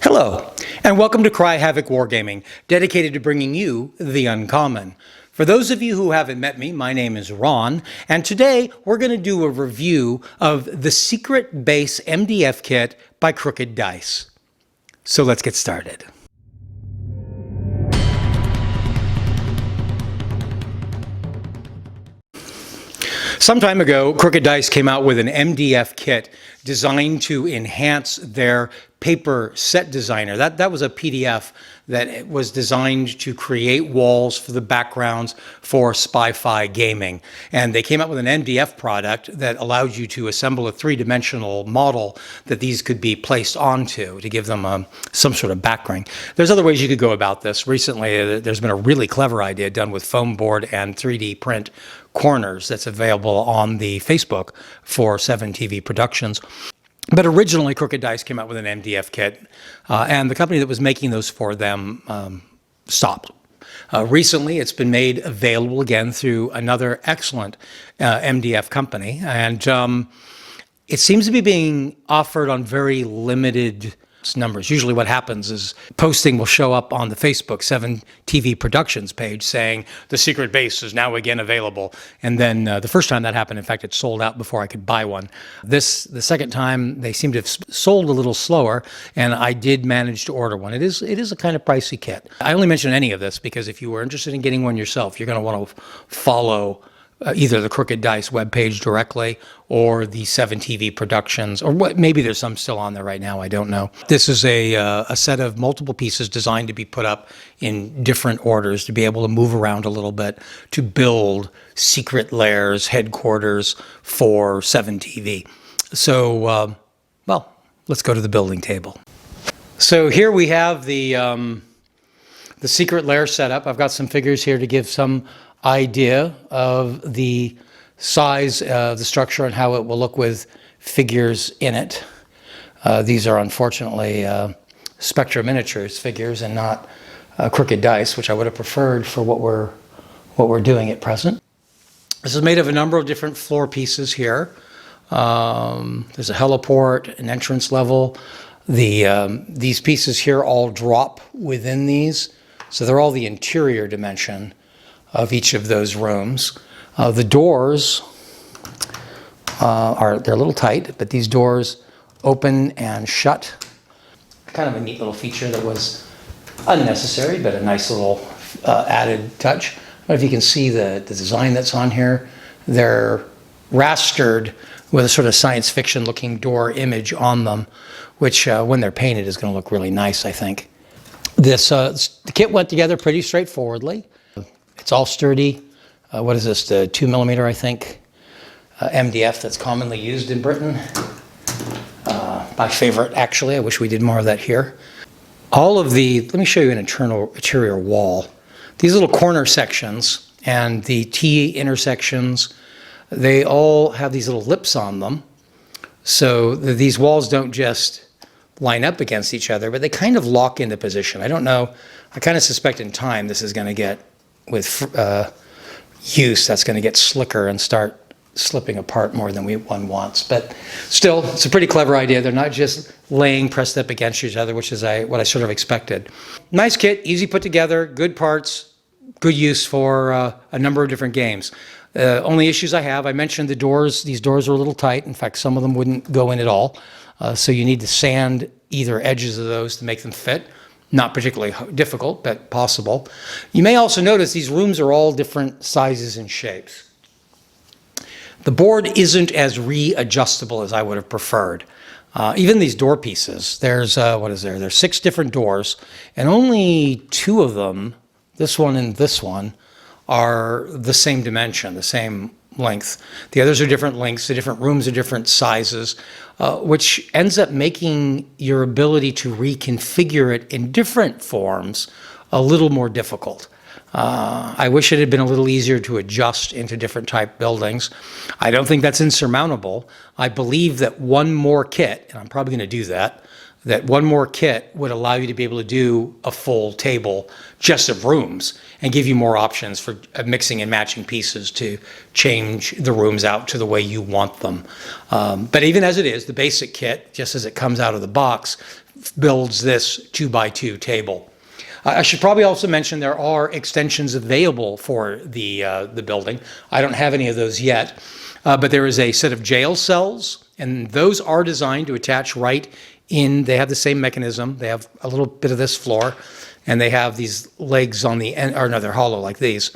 Hello, and welcome to Havoc Wargaming, dedicated to bringing you the uncommon. For those of you who haven't met me, my name is Ron, and today we're going to do a review of the Secret Base MDF kit by Crooked Dice. So let's get started. Some time ago, Crooked Dice came out with an MDF kit designed to enhance their paper set designer. That was a PDF that was designed to create walls for the backgrounds for Spyfy gaming. And they came up with an MDF product that allowed you to assemble a three-dimensional model that these could be placed onto to give them some sort of background. There's other ways you could go about this. Recently, there's been a really clever idea done with foam board and 3D print corners that's available on the Facebook for 7TV Productions. But originally, Crooked Dice came out with an MDF kit, and the company that was making those for them stopped. Recently, it's been made available again through another excellent MDF company, and it seems to be being offered on very limited numbers. Usually what happens is posting will show up on the Facebook 7TV Productions page saying the Secret Base is now again available. And then the first time that happened, in fact, it sold out before I could buy one. The second time, they seem to have sold a little slower, and I did manage to order one. It is a kind of pricey kit. I only mention any of this because if you were interested in getting one yourself, you're going to want to follow either the Crooked Dice webpage directly or the 7TV Productions, or maybe there's some still on there right now, I don't know. This is a set of multiple pieces designed to be put up in different orders to be able to move around a little bit to build secret lairs, headquarters for 7TV. So, well, let's go to the building table. So here we have the secret lair setup. I've got some figures here to give some idea of the size of the structure and how it will look with figures in it. These are unfortunately Spectra Miniatures figures and not Crooked Dice, which I would have preferred for what we're doing at present. This is made of a number of different floor pieces here. There's a heliport, an entrance level. These pieces here all drop within these, so they're all the interior dimension of each of those rooms. The doors they're a little tight, but these doors open and shut. Kind of a neat little feature that was unnecessary, but a nice little added touch. I don't know if you can see the design that's on here. They're rastered with a sort of science fiction looking door image on them, which when they're painted is going to look really nice, I think. The kit went together pretty straightforwardly. It's all sturdy. What is this, the 2mm, I think, MDF that's commonly used in Britain. My favorite, actually. I wish we did more of that here. Let me show you an interior wall. These little corner sections and the T intersections, they all have these little lips on them. So these walls don't just line up against each other, but they kind of lock into position. I don't know. I kind of suspect in time this is going to get, with use, that's going to get slicker and start slipping apart more than one wants. But still, it's a pretty clever idea. They're not just laying pressed up against each other, which is what I sort of expected. Nice kit, easy put together, good parts, good use for a number of different games. Only issues I mentioned the doors. These doors are a little tight. In fact, some of them wouldn't go in at all. So you need to sand either edges of those to make them fit. Not particularly difficult, but possible. You may also notice these rooms are all different sizes and shapes. The board isn't as readjustable as I would have preferred. Even these door pieces, there's, There's 6 different doors, and only 2 of them, this one and this one, are the same dimension, the same length. The others are different lengths, the different rooms are different sizes, which ends up making your ability to reconfigure it in different forms a little more difficult. I wish it had been a little easier to adjust into different type buildings. I don't think that's insurmountable. I believe that one more kit, and I'm probably going to do that one more kit would allow you to be able to do a full table just of rooms and give you more options for mixing and matching pieces to change the rooms out to the way you want them. But even as it is, the basic kit, just as it comes out of the box, builds this 2x2 table. I should probably also mention there are extensions available for the building. I don't have any of those yet, but there is a set of jail cells, and those are designed to attach right in. They have the same mechanism. They have a little bit of this floor, and they have these legs on the end, or no, they're hollow like these.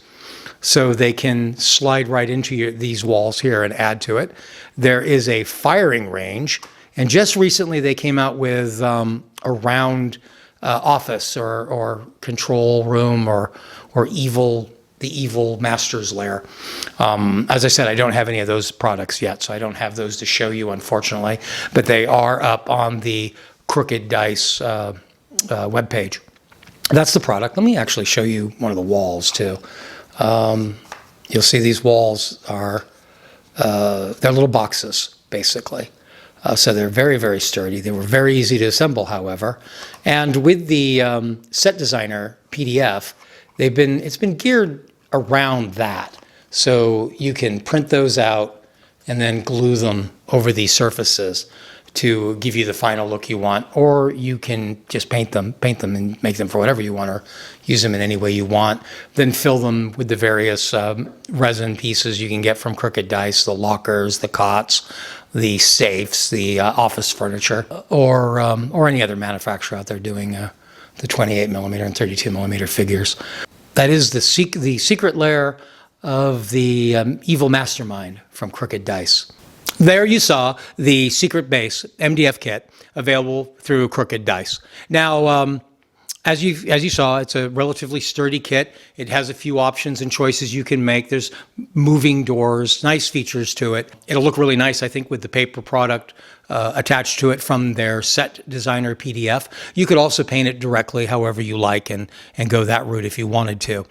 So they can slide right into these walls here and add to it. There is a firing range, and just recently they came out with a round office or control room or the evil master's lair. As I said, I don't have any of those products yet, so I don't have those to show you, unfortunately, but they are up on the Crooked Dice webpage. That's the product. Let me actually show you one of the walls too. You'll see these walls are, they're little boxes, basically. So they're very, very sturdy. They were very easy to assemble, however. And with the Set Designer PDF, it's been geared around that. So you can print those out and then glue them over these surfaces to give you the final look you want, or you can just paint them and make them for whatever you want, or use them in any way you want. Then fill them with the various resin pieces you can get from Crooked Dice, the lockers, the cots, the safes, the office furniture, or any other manufacturer out there doing the 28mm and 32mm figures. That is the secret lair of the evil mastermind from Crooked Dice. There you saw the secret base MDF kit available through Crooked Dice. Now, as you saw, it's a relatively sturdy kit. It has a few options and choices you can make. There's moving doors, nice features to it. It'll look really nice, I think, with the paper product attached to it from their Set Designer PDF. You could also paint it directly however you like and go that route if you wanted to.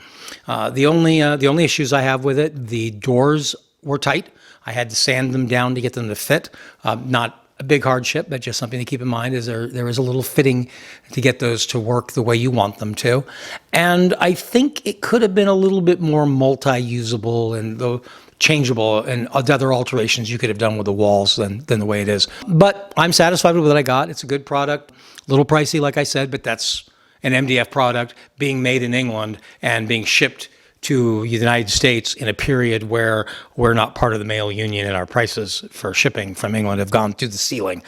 The only issues I have with it, the doors were tight. I had to sand them down to get them to fit. Not a big hardship, but just something to keep in mind is there is a little fitting to get those to work the way you want them to. And I think it could have been a little bit more multi-usable and changeable, and other alterations you could have done with the walls than the way it is. But I'm satisfied with what I got. It's a good product. A little pricey, like I said, but that's an MDF product being made in England and being shipped to the United States in a period where we're not part of the mail union and our prices for shipping from England have gone to the ceiling.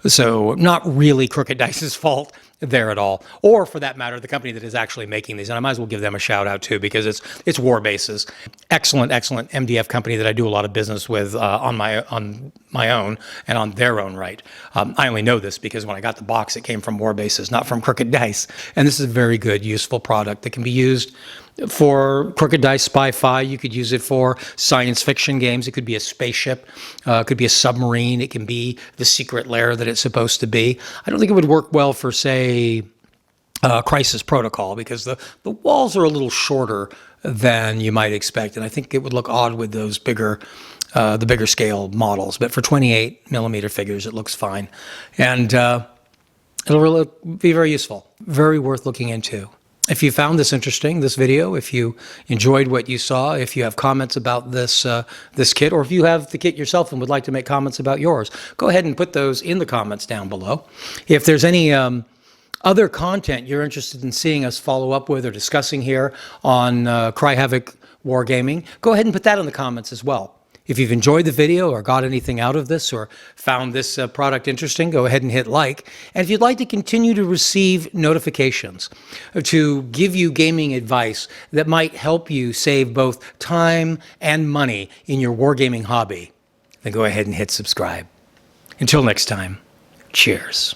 So not really Crooked Dice's fault there at all, or for that matter, the company that is actually making these. And I might as well give them a shout out too, because it's Warbases, excellent MDF company that I do a lot of business with on my own and on their own right. I only know this because when I got the box, it came from Warbases, not from Crooked Dice. And this is a very good, useful product that can be used for Crooked Dice Spyfy. You could use it for science fiction games. It could be a spaceship, it could be a submarine, it can be the secret lair that it's supposed to be. I don't think it would work well for, say, Crisis Protocol, because the walls are a little shorter than you might expect, and I think it would look odd with those bigger the bigger scale models. But for 28mm figures, it looks fine, and it'll really be very useful, very worth looking into. If you found this interesting, this video, if you enjoyed what you saw, if you have comments about this kit, or if you have the kit yourself and would like to make comments about yours, go ahead and put those in the comments down below. If there's any other content you're interested in seeing us follow up with or discussing here on Havoc Wargaming, go ahead and put that in the comments as well. If you've enjoyed the video or got anything out of this or found this product interesting, go ahead and hit like. And if you'd like to continue to receive notifications to give you gaming advice that might help you save both time and money in your wargaming hobby, then go ahead and hit subscribe. Until next time, cheers.